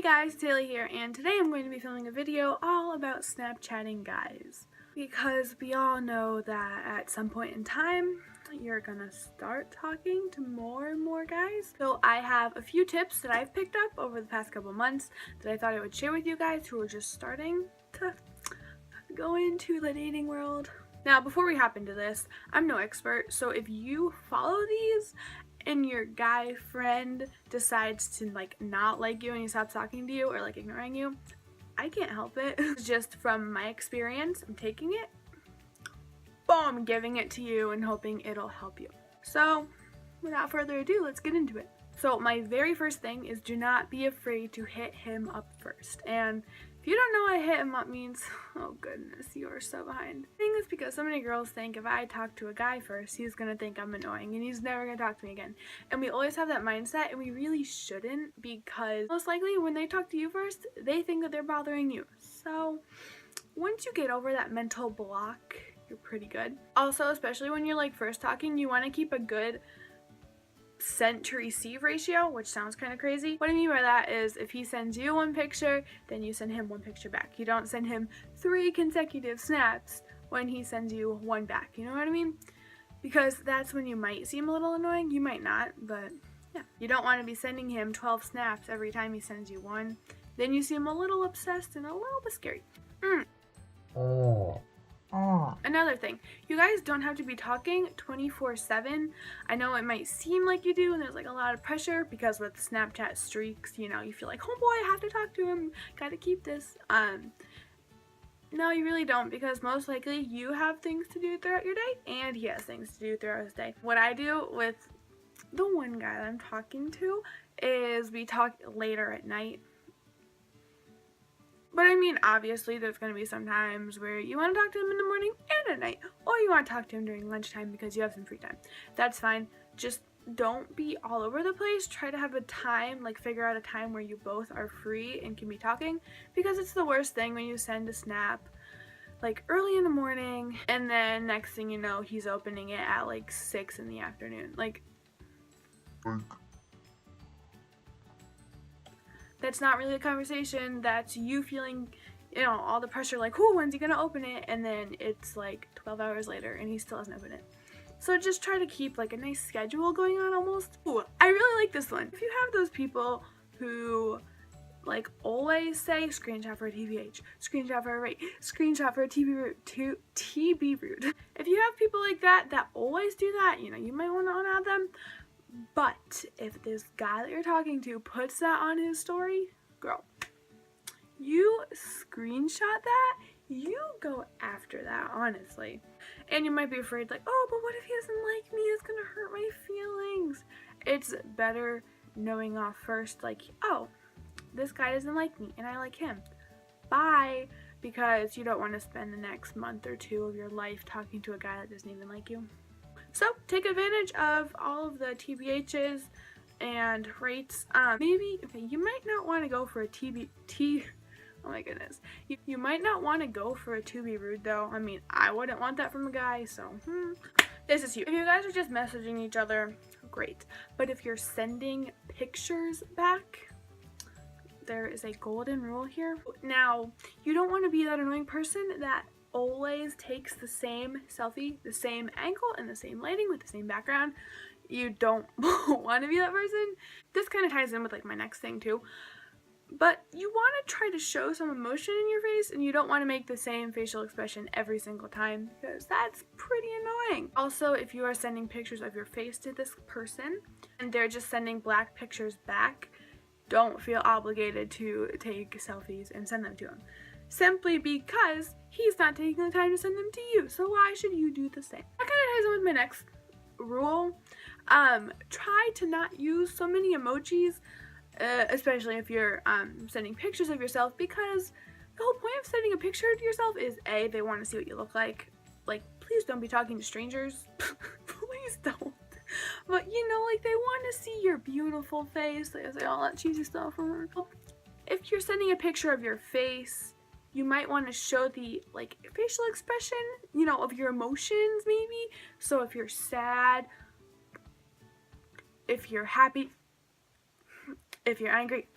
guys, Taylor here, and today I'm going to be filming a video all about Snapchatting guys. Because we all know that at some point in time, you're gonna start talking to more and more guys. So I have a few tips that I've picked up over the past couple months that I thought I would share with you guys who are just starting to go into the dating world. Now, before we hop into this, I'm no expert, so if you follow these and your guy friend decides to not like you and he stops talking to you or ignoring you, I can't help it. Just from my experience, I'm taking it, boom, giving it to you and hoping it'll help you. So without further ado, let's get into it. So my very first thing is do not be afraid to hit him up first. And if you don't know what hit him up means, oh goodness, you are so behind. The thing is because so many girls think if I talk to a guy first, he's gonna think I'm annoying and he's never gonna talk to me again. And we always have that mindset, and we really shouldn't, because most likely when they talk to you first, they think that they're bothering you. So once you get over that mental block, you're pretty good. Also, especially when you're first talking, you wanna keep a good sent to receive ratio, which sounds kind of crazy. What I mean by that is if he sends you one picture, then you send him one picture back. You don't send him 3 consecutive snaps when he sends you one back. You know what I mean? Because that's when you might seem a little annoying. You might not, but yeah. You don't want to be sending him 12 snaps every time he sends you one. Then you seem a little obsessed and a little bit scary. Another thing, you guys don't have to be talking 24/7. I know it might seem like you do, and there's a lot of pressure because with Snapchat streaks, you feel like, oh boy, I have to talk to him, gotta keep this. No, you really don't, because most likely you have things to do throughout your day and he has things to do throughout his day. What I do with the one guy that I'm talking to is we talk later at night. But I mean, obviously, there's going to be some times where you want to talk to him in the morning and at night, or you want to talk to him during lunchtime because you have some free time. That's fine. Just don't be all over the place. Try to have a time, figure out a time where you both are free and can be talking, because it's the worst thing when you send a snap early in the morning and then next thing you know, he's opening it at 6 in the afternoon. That's not really a conversation. That's you feeling, all the pressure, when's he gonna open it? And then it's 12 hours later and he still hasn't opened it. So just try to keep a nice schedule going on almost. Ooh, I really like this one. If you have those people who always say screenshot for a TBH, screenshot for a rate, screenshot for a TB rude. If you have people like that always do that, you might want to unadd them. But if this guy that you're talking to puts that on his story, girl, you screenshot that, you go after that, honestly. And you might be afraid oh, but what if he doesn't like me? It's gonna hurt my feelings. It's better knowing off first, oh, this guy doesn't like me and I like him. Bye. Because you don't want to spend the next month or 2 of your life talking to a guy that doesn't even like you. So take advantage of all of the TBHs and rates. Maybe, okay, you might not want to go for a oh my goodness. You might not want to go for a to be rude though. I mean, I wouldn't want that from a guy, so this is you. If you guys are just messaging each other, great. But if you're sending pictures back, there is a golden rule here. Now, you don't want to be that annoying person that always takes the same selfie, the same angle, and the same lighting with the same background. You don't want to be that person. This kind of ties in with my next thing too. But you want to try to show some emotion in your face, and you don't want to make the same facial expression every single time, because that's pretty annoying. Also, if you are sending pictures of your face to this person and they're just sending black pictures back, don't feel obligated to take selfies and send them to him. Simply because he's not taking the time to send them to you. So why should you do the same? That kind of ties in with my next rule. Try to not use so many emojis, especially if you're sending pictures of yourself, because the whole point of sending a picture to yourself is A, they want to see what you look like. Please don't be talking to strangers. Please don't. But they want to see your beautiful face. They say all that cheesy stuff. If you're sending a picture of your face, you might want to show the facial expression, of your emotions maybe. So if you're sad, if you're happy, If you're angry,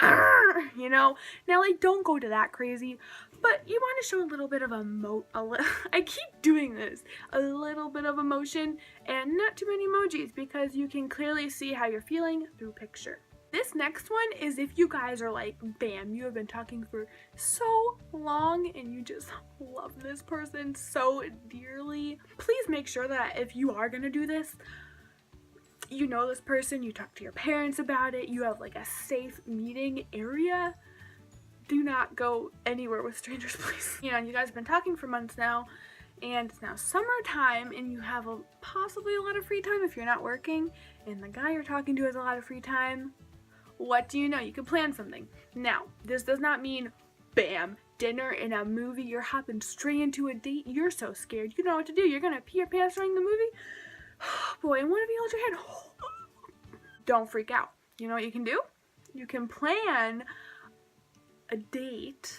you know. Now, like, don't go to that crazy, but you want to show a little bit of I keep doing this. A little bit of emotion and not too many emojis, because you can clearly see how you're feeling through picture. This next one is if you guys are like, bam, you have been talking for so long and you just love this person so dearly. Please make sure that if you are gonna do this, you know this person, you talk to your parents about it, you have like a safe meeting area. Do not go anywhere with strangers, please. You know, you guys have been talking for months now, and it's now summertime, and you have possibly a lot of free time if you're not working, and the guy you're talking to has a lot of free time. What do you know? You can plan something. Now, this does not mean, bam, dinner and a movie, you're hopping straight into a date. You're so scared. You don't know what to do. You're gonna pee your pants during the movie? Boy, and what if you hold your head? Don't freak out. You know what you can do? You can plan a date.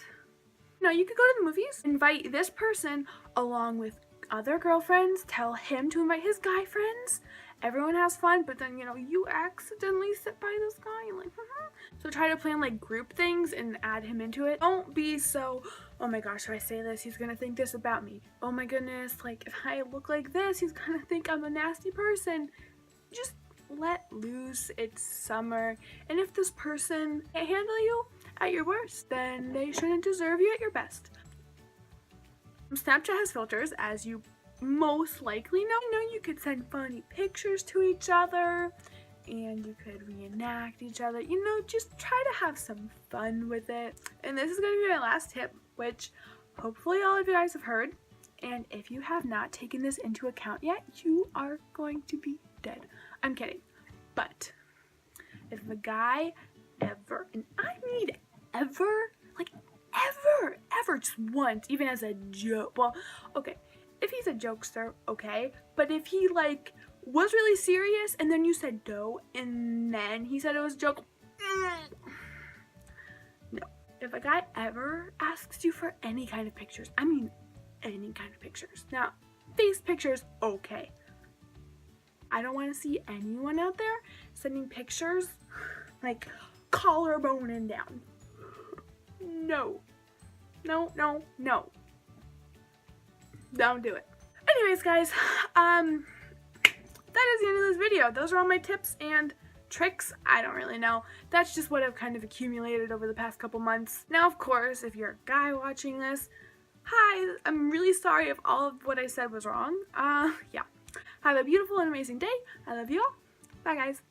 No, you could go to the movies, invite this person along with other girlfriends, tell him to invite his guy friends. Everyone has fun, but then, you know, you accidentally sit by this guy and like, So try to plan like group things and add him into it. Don't be so, oh my gosh, if I say this, he's gonna think this about me. Oh my goodness, like if I look like this, he's gonna think I'm a nasty person. Just let loose. It's summer. And if this person can't handle you at your worst, then they shouldn't deserve you at your best. Snapchat has filters, as you most likely know. You know, you could send funny pictures to each other and you could reenact each other. You know, just try to have some fun with it. And this is going to be my last tip, which hopefully all of you guys have heard. And if you have not taken this into account yet, you are going to be dead. I'm kidding. But if a guy ever, and I mean ever, like ever, just once, even as a joke, well, okay, if he's a jokester, okay, but if he like was really serious and then you said no and then he said it was a joke, no. If a guy ever asks you for any kind of pictures, I mean any kind of pictures, now face pictures, okay, I don't want to see anyone out there sending pictures like collarbone and down. No. Don't do it. Anyways, guys, that is the end of this video. Those are all my tips and tricks. I don't really know. That's just what I've kind of accumulated over the past couple months. Now, of course, if you're a guy watching this, hi, I'm really sorry if all of what I said was wrong. Yeah. Have a beautiful and amazing day. I love you all. Bye, guys.